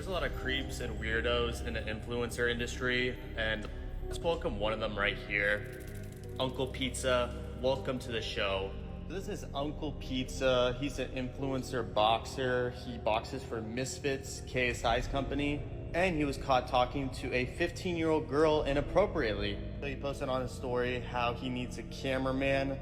There's a lot of creeps and weirdos in the influencer industry, and let's welcome one of them right here. Uncle Pizza, welcome to the show. This is Uncle Pizza. He's an influencer boxer. He boxes for Misfits, KSI's company, and he was caught talking to a 15-year-old girl inappropriately. So he posted on his story how he needs a cameraman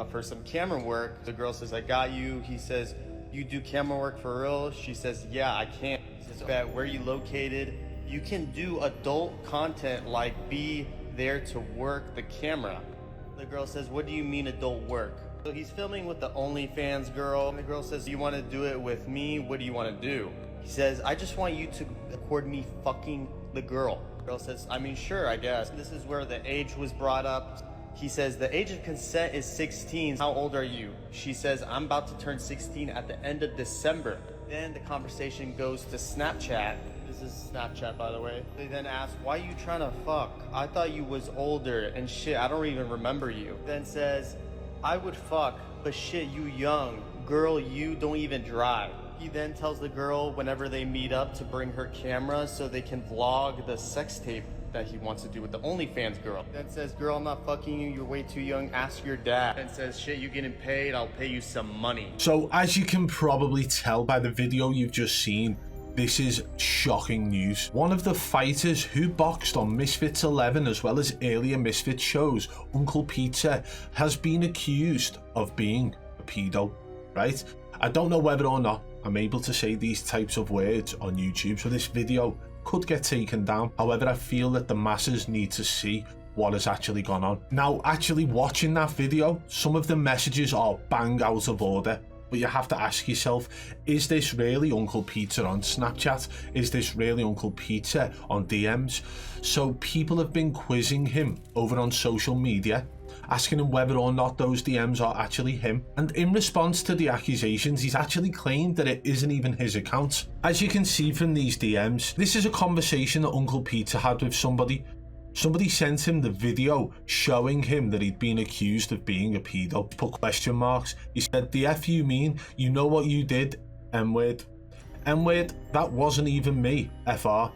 for some camera work. The girl says, "I got you." He says, "You do camera work for real?" She says, "Yeah, I can." He says, "Bet, where are you located?" "You can do adult content like be there to work the camera." The girl says, "What do you mean adult work?" So he's filming with the OnlyFans girl, and the girl says, "Do you want to do it with me? What do you want to do?" He says, "I just want you to record me fucking the girl." The girl says, "I mean, sure, I guess." This is where the age was brought up. He says, "The age of consent is 16. How old are you?" She says, "I'm about to turn 16 at the end of December." Then the conversation goes to Snapchat. This is Snapchat, by the way. They then ask, "Why you trying to fuck? I thought you was older and shit. I don't even remember you." Then says, "I would fuck, but shit, you young. Girl, you don't even drive." He then tells the girl whenever they meet up to bring her camera so they can vlog the sex tape that he wants to do with the OnlyFans girl. Then says, "Girl, I'm not fucking you. You're way too young. Ask your dad." Then says, "Shit, you getting paid? I'll pay you some money." So as you can probably tell by the video you've just seen, this is shocking news. One of the fighters who boxed on Misfits 11 as well as earlier Misfits shows, Uncle Pizza, has been accused of being a pedo, right? I don't know whether or not I'm able to say these types of words on YouTube, so this video could get taken down. However, I feel that the masses need to see what has actually gone on. Now, actually watching that video, some of the messages are bang out of order. But you have to ask yourself, is this really Uncle Pizza on Snapchat? Is this really Uncle Pizza on DMs? So people have been quizzing him over on social media, asking him whether or not those DMs are actually him. And in response to the accusations, he's actually claimed that it isn't even his account. As you can see from these DMs, this is a conversation that Uncle Pizza had with somebody. Somebody sent him the video showing him that he'd been accused of being a pedo. Put question marks. He said, "The F you mean? You know what you did? N-word. N-word, that wasn't even me. FR.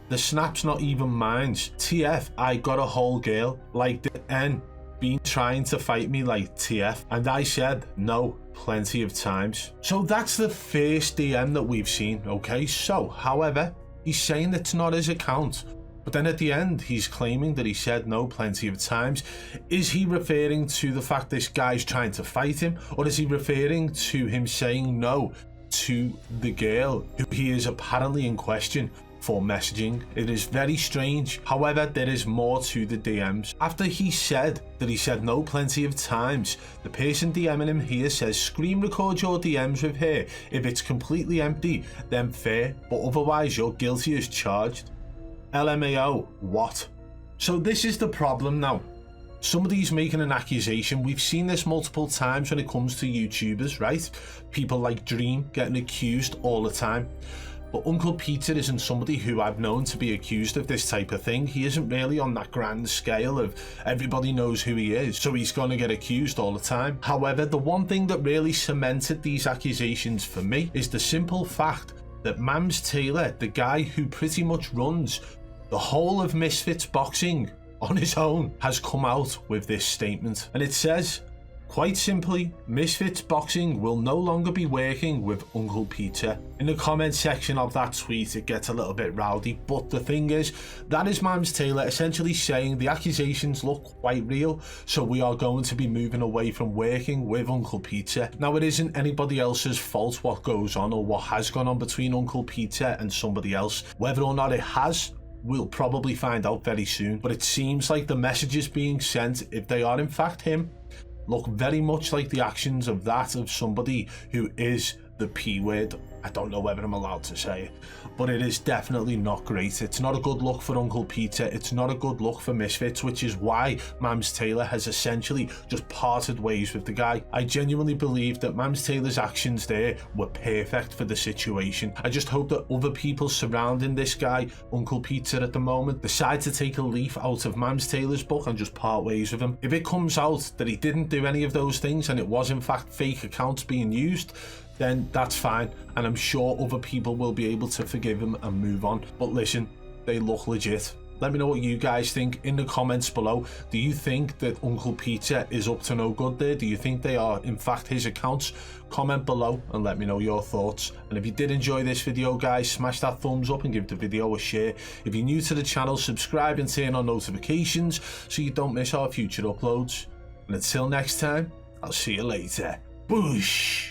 The snap's not even mine. TF, I got a whole girl. Like the N. Been trying to fight me like TF. And I said, no, plenty of times." So that's the first DM that we've seen, okay? So, however, he's saying it's not his account. But then at the end, he's claiming that he said no plenty of times. Is he referring to the fact this guy's trying to fight him? Or is he referring to him saying no to the girl who he is apparently in question for messaging? It is very strange. However, there is more to the DMs. After he said that he said no plenty of times, the person DMing him here says, "Screen record your DMs with her. If it's completely empty, then fair, but otherwise you're guilty as charged." LMAO, what? So this is the problem now. Somebody's making an accusation. We've seen this multiple times when it comes to YouTubers, right? People like Dream getting accused all the time. But Uncle Peter isn't somebody who I've known to be accused of this type of thing. He isn't really on that grand scale of everybody knows who he is, so he's going to get accused all the time. However, the one thing that really cemented these accusations for me is the simple fact that Mams Taylor, the guy who pretty much runs the whole of Misfits boxing on his own, has come out with this statement. And it says, quite simply, Misfits boxing will no longer be working with Uncle Peter. In the comment section of that tweet, it gets a little bit rowdy, but the thing is, that is Mams Taylor essentially saying the accusations look quite real, so we are going to be moving away from working with Uncle Peter. Now, it isn't anybody else's fault what goes on or what has gone on between Uncle Peter and somebody else. Whether or not it has, we'll probably find out very soon. But it seems like the messages being sent, if they are in fact him, look very much like the actions of somebody who is the P word. I don't know whether I'm allowed to say it, but it is definitely not great. It's not a good look for Uncle Peter. It's not a good look for Misfits, which is why Mams Taylor has essentially just parted ways with the guy. I genuinely believe that Mams Taylor's actions there were perfect for the situation. I just hope that other people surrounding this guy, Uncle Peter at the moment, decide to take a leaf out of Mams Taylor's book and just part ways with him. If it comes out that he didn't do any of those things and it was in fact fake accounts being used, then that's fine, and I'm sure other people will be able to forgive him and move on. But listen, they look legit. Let me know what you guys think in the comments below. Do you think that Uncle Peter is up to no good there? Do you think they are in fact his accounts? Comment below and let me know your thoughts. And if you did enjoy this video, guys, smash that thumbs up and give the video a share. If you're new to the channel, subscribe and turn on notifications so you don't miss our future uploads. And until next time, I'll see you later. Boosh!